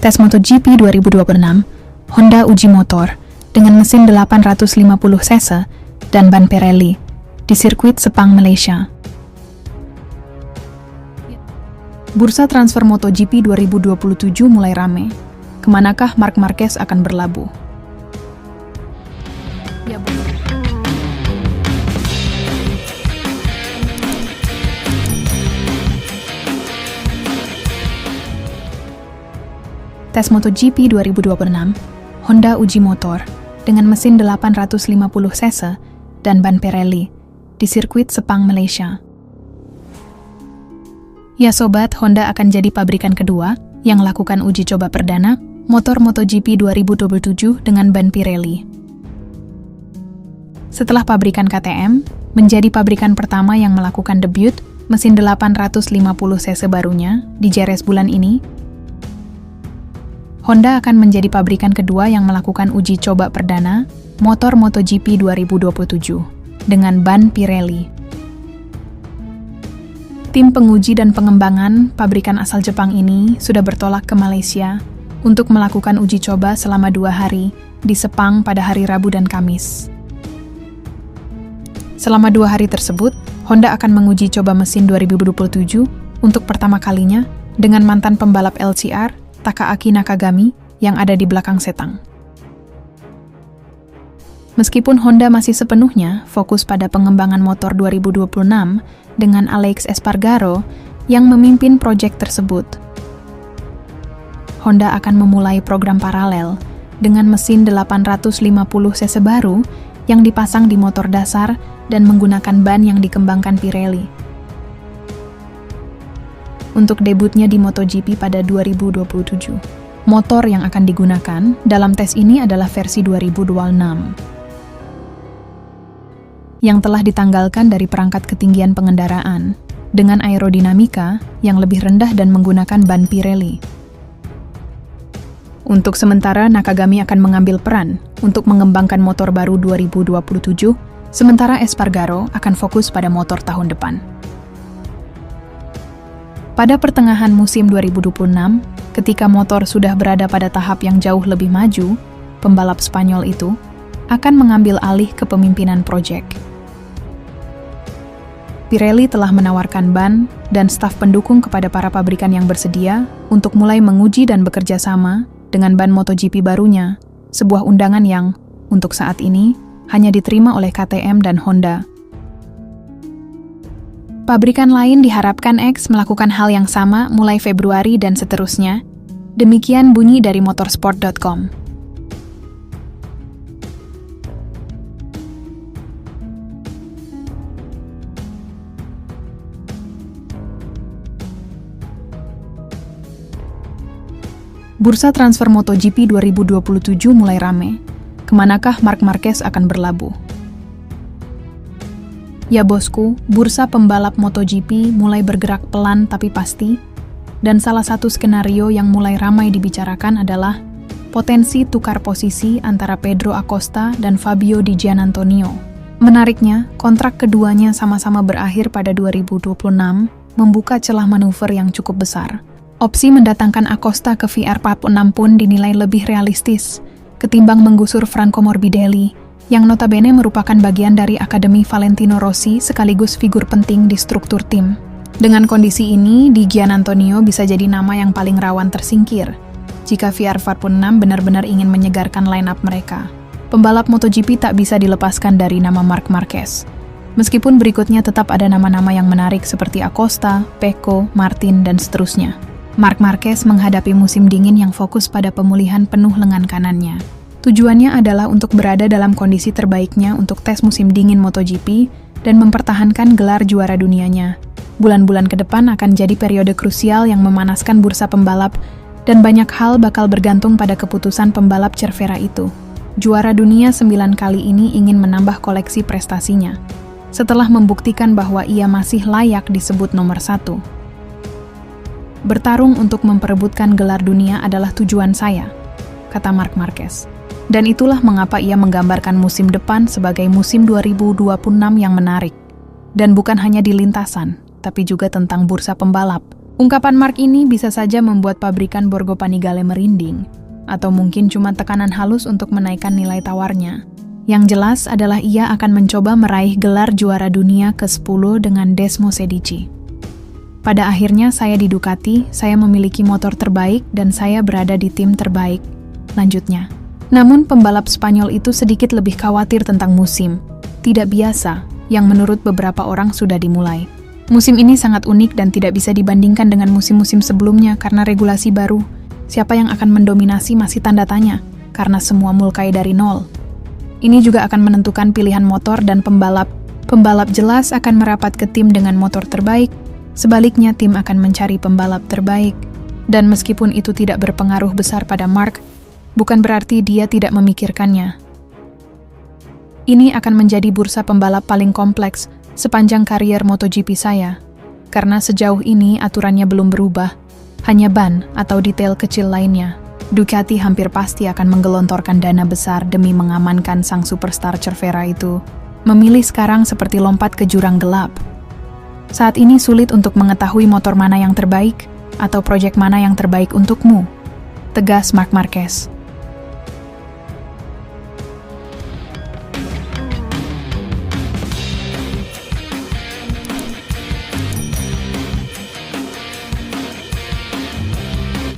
Tes MotoGP 2026, Honda uji motor dengan mesin 850 cc dan ban Pirelli di sirkuit Sepang, Malaysia. Bursa transfer MotoGP 2027 mulai rame. Kemanakah Marc Marquez akan berlabuh? Tes MotoGP 2026, Honda uji motor dengan mesin 850 cc dan ban Pirelli di sirkuit Sepang, Malaysia. Ya sobat, Honda akan jadi pabrikan kedua yang lakukan uji coba perdana motor MotoGP 2027 dengan ban Pirelli. Setelah pabrikan KTM menjadi pabrikan pertama yang melakukan debut mesin 850 cc barunya di Jerez bulan ini, Honda akan menjadi pabrikan kedua yang melakukan uji coba perdana motor MotoGP 2027 dengan ban Pirelli. Tim penguji dan pengembangan pabrikan asal Jepang ini sudah bertolak ke Malaysia untuk melakukan uji coba selama 2 hari di Sepang pada hari Rabu dan Kamis. Selama 2 hari tersebut, Honda akan menguji coba mesin 2027 untuk pertama kalinya dengan mantan pembalap LCR Takaaki Nakagami yang ada di belakang setang. Meskipun Honda masih sepenuhnya fokus pada pengembangan motor 2026 dengan Alex Espargaro yang memimpin proyek tersebut, Honda akan memulai program paralel dengan mesin 850 cc baru yang dipasang di motor dasar dan menggunakan ban yang dikembangkan Pirelli. Untuk debutnya di MotoGP pada 2027. Motor yang akan digunakan dalam tes ini adalah versi 2026 yang telah ditanggalkan dari perangkat ketinggian pengendaraan dengan aerodinamika yang lebih rendah dan menggunakan ban Pirelli. Untuk sementara, Nakagami akan mengambil peran untuk mengembangkan motor baru 2027, sementara Espargaro akan fokus pada motor tahun depan. Pada pertengahan musim 2026, ketika motor sudah berada pada tahap yang jauh lebih maju, pembalap Spanyol itu akan mengambil alih kepemimpinan proyek. Pirelli telah menawarkan ban dan staf pendukung kepada para pabrikan yang bersedia untuk mulai menguji dan bekerja sama dengan ban MotoGP barunya, sebuah undangan yang, untuk saat ini, hanya diterima oleh KTM dan Honda. Pabrikan lain diharapkan melakukan hal yang sama mulai Februari dan seterusnya. Demikian bunyi dari motorsport.com. Bursa transfer MotoGP 2027 mulai rame. Kemanakah Marc Marquez akan berlabuh? Ya bosku, bursa pembalap MotoGP mulai bergerak pelan tapi pasti, dan salah satu skenario yang mulai ramai dibicarakan adalah potensi tukar posisi antara Pedro Acosta dan Fabio Di Giannantonio. Menariknya, kontrak keduanya sama-sama berakhir pada 2026, membuka celah manuver yang cukup besar. Opsi mendatangkan Acosta ke VR46 pun dinilai lebih realistis ketimbang menggusur Franco Morbidelli, yang notabene merupakan bagian dari Akademi Valentino Rossi sekaligus figur penting di struktur tim. Dengan kondisi ini, Di Giannantonio bisa jadi nama yang paling rawan tersingkir jika VR46 benar-benar ingin menyegarkan line-up mereka. Pembalap MotoGP tak bisa dilepaskan dari nama Marc Marquez. Meskipun berikutnya tetap ada nama-nama yang menarik seperti Acosta, Pecco, Martin, dan seterusnya. Marc Marquez menghadapi musim dingin yang fokus pada pemulihan penuh lengan kanannya. Tujuannya adalah untuk berada dalam kondisi terbaiknya untuk tes musim dingin MotoGP dan mempertahankan gelar juara dunianya. Bulan-bulan ke depan akan jadi periode krusial yang memanaskan bursa pembalap dan banyak hal bakal bergantung pada keputusan pembalap Cervera itu. Juara dunia 9 kali ini ingin menambah koleksi prestasinya setelah membuktikan bahwa ia masih layak disebut nomor 1. Bertarung untuk memperebutkan gelar dunia adalah tujuan saya, kata Marc Marquez. Dan itulah mengapa ia menggambarkan musim depan sebagai musim 2026 yang menarik. Dan bukan hanya di lintasan, tapi juga tentang bursa pembalap. Ungkapan Mark ini bisa saja membuat pabrikan Borgo Panigale merinding, atau mungkin cuma tekanan halus untuk menaikkan nilai tawarnya. Yang jelas adalah ia akan mencoba meraih gelar juara dunia ke-10 dengan Desmo Sedici. Pada akhirnya saya di Ducati, saya memiliki motor terbaik dan saya berada di tim terbaik, lanjutnya. Namun pembalap Spanyol itu sedikit lebih khawatir tentang musim, tidak biasa, yang menurut beberapa orang sudah dimulai. Musim ini sangat unik dan tidak bisa dibandingkan dengan musim-musim sebelumnya karena regulasi baru. Siapa yang akan mendominasi masih tanda tanya, karena semua mulai dari nol. Ini juga akan menentukan pilihan motor dan pembalap. Pembalap jelas akan merapat ke tim dengan motor terbaik, sebaliknya tim akan mencari pembalap terbaik. Dan meskipun itu tidak berpengaruh besar pada Mark, bukan berarti dia tidak memikirkannya. Ini akan menjadi bursa pembalap paling kompleks sepanjang karier MotoGP saya, karena sejauh ini aturannya belum berubah, hanya ban atau detail kecil lainnya. Ducati hampir pasti akan menggelontorkan dana besar demi mengamankan sang superstar Cervera itu. Memilih sekarang seperti lompat ke jurang gelap. Saat ini sulit untuk mengetahui motor mana yang terbaik, atau proyek mana yang terbaik untukmu, tegas Marc Marquez.